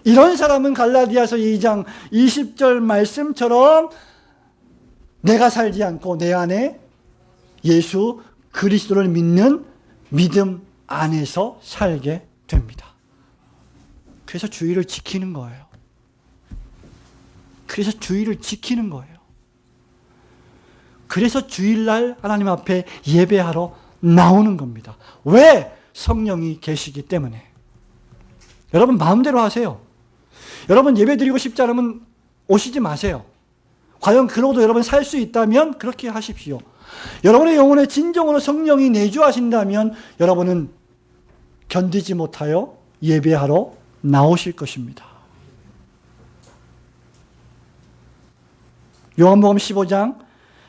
이런 사람은 갈라디아서 2장 20절 말씀처럼 내가 살지 않고 내 안에 예수 그리스도를 믿는 믿음 안에서 살게 됩니다. 그래서 주의를 지키는 거예요. 그래서 주의를 지키는 거예요. 그래서 주일날 하나님 앞에 예배하러 나오는 겁니다. 왜? 성령이 계시기 때문에. 여러분 마음대로 하세요. 여러분 예배 드리고 싶지 않으면 오시지 마세요. 과연 그러고도 여러분 살 수 있다면 그렇게 하십시오. 여러분의 영혼에 진정으로 성령이 내주하신다면 여러분은 견디지 못하여 예배하러 나오실 것입니다. 요한복음 15장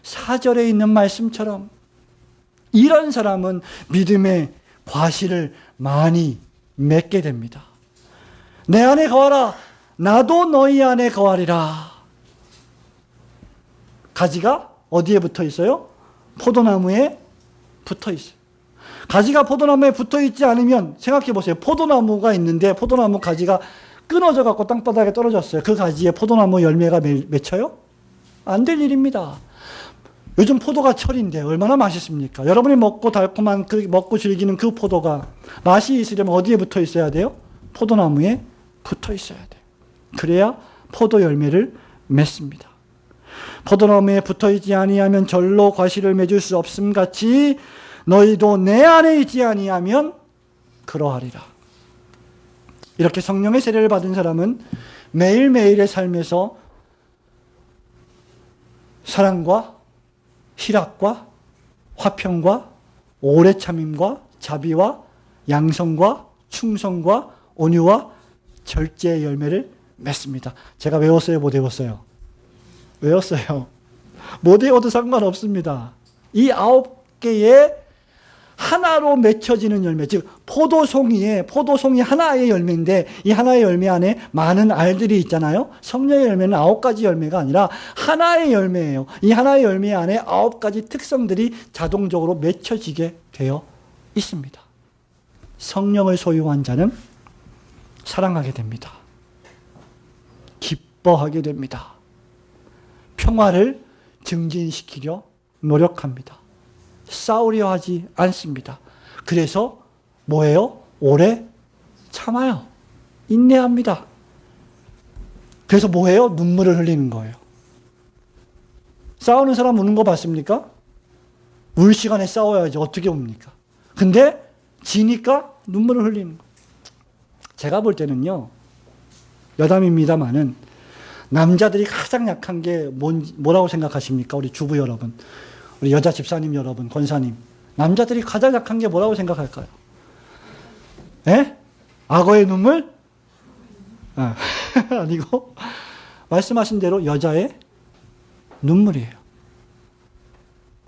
4절에 있는 말씀처럼 이런 사람은 믿음의 과실을 많이 맺게 됩니다. 내 안에 거하라. 나도 너희 안에 거하리라. 가지가 어디에 붙어 있어요? 포도나무에 붙어 있어요. 가지가 포도나무에 붙어 있지 않으면 생각해 보세요. 포도나무가 있는데 포도나무 가지가 끊어져 갖고 땅바닥에 떨어졌어요. 그 가지에 포도나무 열매가 맺혀요? 안 될 일입니다. 요즘 포도가 철인데 얼마나 맛있습니까? 여러분이 먹고 달콤한 먹고 즐기는 그 포도가 맛이 있으려면 어디에 붙어 있어야 돼요? 포도나무에 붙어 있어야 돼요. 그래야 포도 열매를 맺습니다. 포도나무에 붙어있지 아니하면 절로 과실을 맺을 수 없음 같이 너희도 내 안에 있지 아니하면 그러하리라. 이렇게 성령의 세례를 받은 사람은 매일매일의 삶에서 사랑과 희락과 화평과 오래 참음과 자비와 양성과 충성과 온유와 절제의 열매를 맺습니다. 제가 외웠어요? 못 외웠어요? 외웠어요. 못 외워도 상관없습니다. 이 9개의 하나로 맺혀지는 열매, 즉 포도송이 하나의 열매인데 이 하나의 열매 안에 많은 알들이 있잖아요. 성령의 열매는 9가지 열매가 아니라 하나의 열매예요. 이 하나의 열매 안에 9가지 특성들이 자동적으로 맺혀지게 되어 있습니다. 성령을 소유한 자는 사랑하게 됩니다. 기뻐하게 됩니다. 평화를 증진시키려 노력합니다. 싸우려 하지 않습니다. 그래서 뭐예요? 오래 참아요. 인내합니다. 그래서 뭐예요? 눈물을 흘리는 거예요. 싸우는 사람 우는 거 봤습니까? 울 시간에 싸워야지 어떻게 웁니까? 근데 지니까 눈물을 흘리는 거예요. 제가 볼 때는요, 여담입니다만은 남자들이 가장 약한 게 뭐라고 생각하십니까? 우리 주부 여러분, 우리 여자 집사님 여러분, 권사님, 남자들이 가장 약한 게 뭐라고 생각할까요? 예? 악어의 눈물? 아니고 말씀하신 대로 여자의 눈물이에요.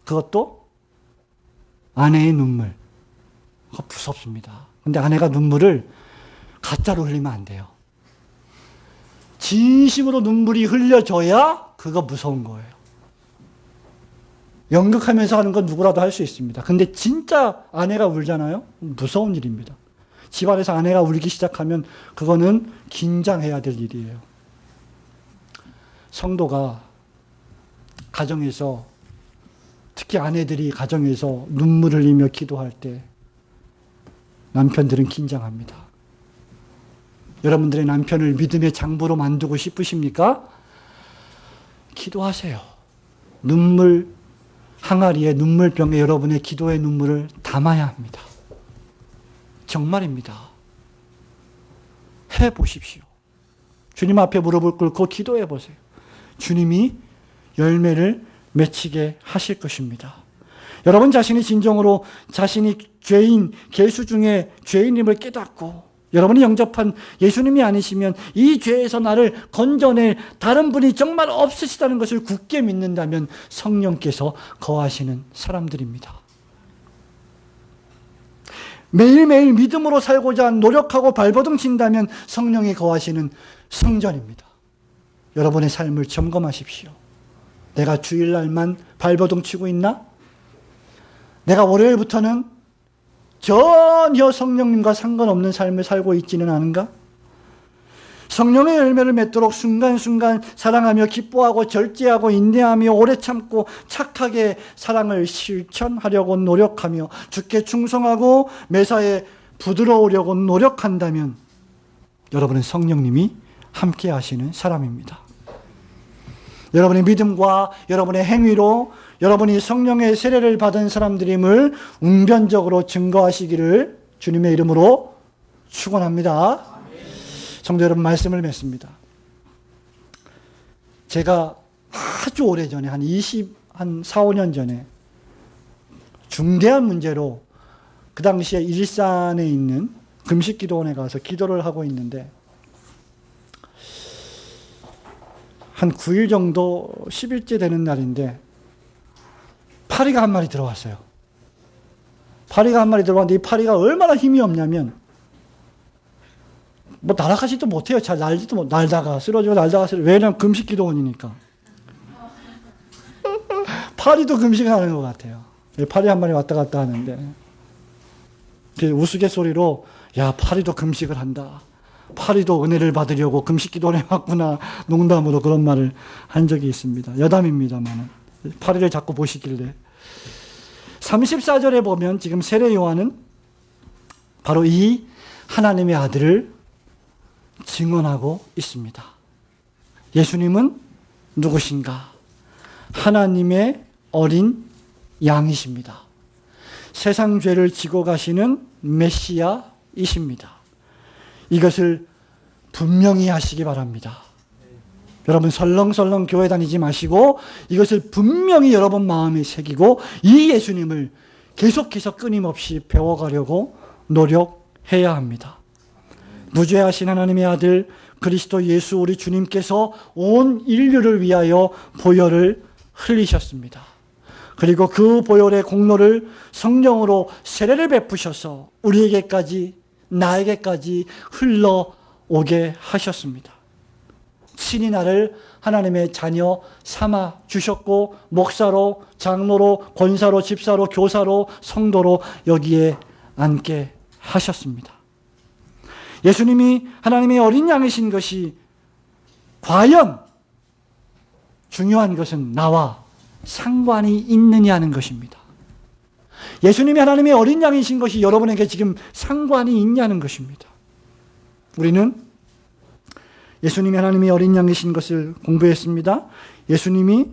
그것도 아내의 눈물. 그거 무섭습니다. 근데 아내가 눈물을 가짜로 흘리면 안 돼요. 진심으로 눈물이 흘려져야 그거 무서운 거예요. 연극하면서 하는 건 누구라도 할 수 있습니다. 근데 진짜 아내가 울잖아요? 무서운 일입니다. 집안에서 아내가 울기 시작하면 그거는 긴장해야 될 일이에요. 성도가 가정에서, 특히 아내들이 가정에서 눈물을 흘리며 기도할 때 남편들은 긴장합니다. 여러분들의 남편을 믿음의 장부로 만들고 싶으십니까? 기도하세요. 눈물 항아리에, 눈물병에 여러분의 기도의 눈물을 담아야 합니다. 정말입니다. 해보십시오. 주님 앞에 무릎을 꿇고 기도해 보세요. 주님이 열매를 맺히게 하실 것입니다. 여러분 자신이 진정으로 자신이 죄인, 괴수 중에 죄인임을 깨닫고 여러분이 영접한 예수님이 아니시면 이 죄에서 나를 건져낼 다른 분이 정말 없으시다는 것을 굳게 믿는다면 성령께서 거하시는 사람들입니다. 매일매일 믿음으로 살고자 노력하고 발버둥 친다면 성령이 거하시는 성전입니다. 여러분의 삶을 점검하십시오. 내가 주일날만 발버둥 치고 있나? 내가 월요일부터는 전혀 성령님과 상관없는 삶을 살고 있지는 않은가? 성령의 열매를 맺도록 순간순간 사랑하며 기뻐하고 절제하고 인내하며 오래 참고 착하게 사랑을 실천하려고 노력하며 주께 충성하고 매사에 부드러우려고 노력한다면 여러분은 성령님이 함께 하시는 사람입니다. 여러분의 믿음과 여러분의 행위로 여러분이 성령의 세례를 받은 사람들임을 웅변적으로 증거하시기를 주님의 이름으로 축원합니다. 성도 여러분, 말씀을 맺습니다. 제가 아주 오래전에 한 4, 5년 전에 중대한 문제로 그 당시에 일산에 있는 금식기도원에 가서 기도를 하고 있는데 한 9일 정도 10일째 되는 날인데 파리가 한 마리 들어왔어요. 파리가 한 마리 들어왔는데 이 파리가 얼마나 힘이 없냐면 뭐 날아가지도 못해요. 잘 날지도 못, 날다가 쓰러지고 날다가 쓰러지고. 왜냐면 금식기도원이니까. 파리도 금식을 하는 것 같아요. 파리 한 마리 왔다 갔다 하는데 우스갯소리로 야, 파리도 금식을 한다. 파리도 은혜를 받으려고 금식기도원에 왔구나. 농담으로 그런 말을 한 적이 있습니다. 여담입니다만 파리를 자꾸 보시길래 34절에 보면 지금 세례 요한은 바로 이 하나님의 아들을 증언하고 있습니다. 예수님은 누구신가? 하나님의 어린 양이십니다. 세상 죄를 지고 가시는 메시아이십니다. 이것을 분명히 하시기 바랍니다. 여러분 설렁설렁 교회 다니지 마시고 이것을 분명히 여러분 마음에 새기고 이 예수님을 계속해서 끊임없이 배워가려고 노력해야 합니다. 무죄하신 하나님의 아들 그리스도 예수 우리 주님께서 온 인류를 위하여 보혈을 흘리셨습니다. 그리고 그 보혈의 공로를 성령으로 세례를 베푸셔서 우리에게까지 나에게까지 흘러오게 하셨습니다. 친히 나를 하나님의 자녀 삼아 주셨고 목사로, 장로로, 권사로, 집사로, 교사로, 성도로 여기에 앉게 하셨습니다. 예수님이 하나님의 어린 양이신 것이 과연 중요한 것은 나와 상관이 있느냐는 것입니다. 예수님이 하나님의 어린 양이신 것이 여러분에게 지금 상관이 있냐는 것입니다. 우리는 예수님이 하나님의 어린 양이신 것을 공부했습니다. 예수님이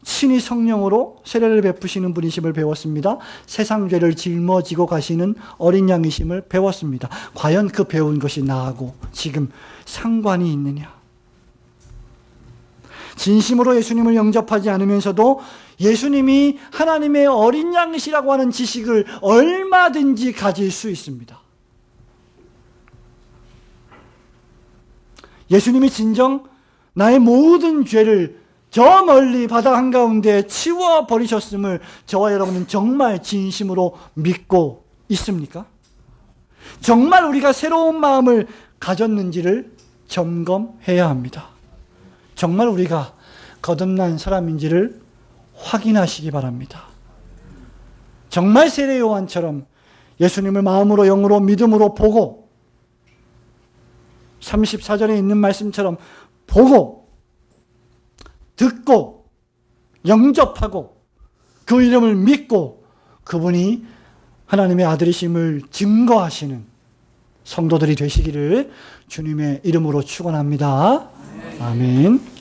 친히 성령으로 세례를 베푸시는 분이심을 배웠습니다. 세상 죄를 짊어지고 가시는 어린 양이심을 배웠습니다. 과연 그 배운 것이 나하고 지금 상관이 있느냐? 진심으로 예수님을 영접하지 않으면서도 예수님이 하나님의 어린 양이시라고 하는 지식을 얼마든지 가질 수 있습니다. 예수님이 진정 나의 모든 죄를 저 멀리 바다 한가운데 치워버리셨음을 저와 여러분은 정말 진심으로 믿고 있습니까? 정말 우리가 새로운 마음을 가졌는지를 점검해야 합니다. 정말 우리가 거듭난 사람인지를 확인하시기 바랍니다. 정말 세례 요한처럼 예수님을 마음으로 영으로 믿음으로 보고 34절에 있는 말씀처럼 보고 듣고 영접하고 그 이름을 믿고 그분이 하나님의 아들이심을 증거하시는 성도들이 되시기를 주님의 이름으로 축원합니다. 아멘.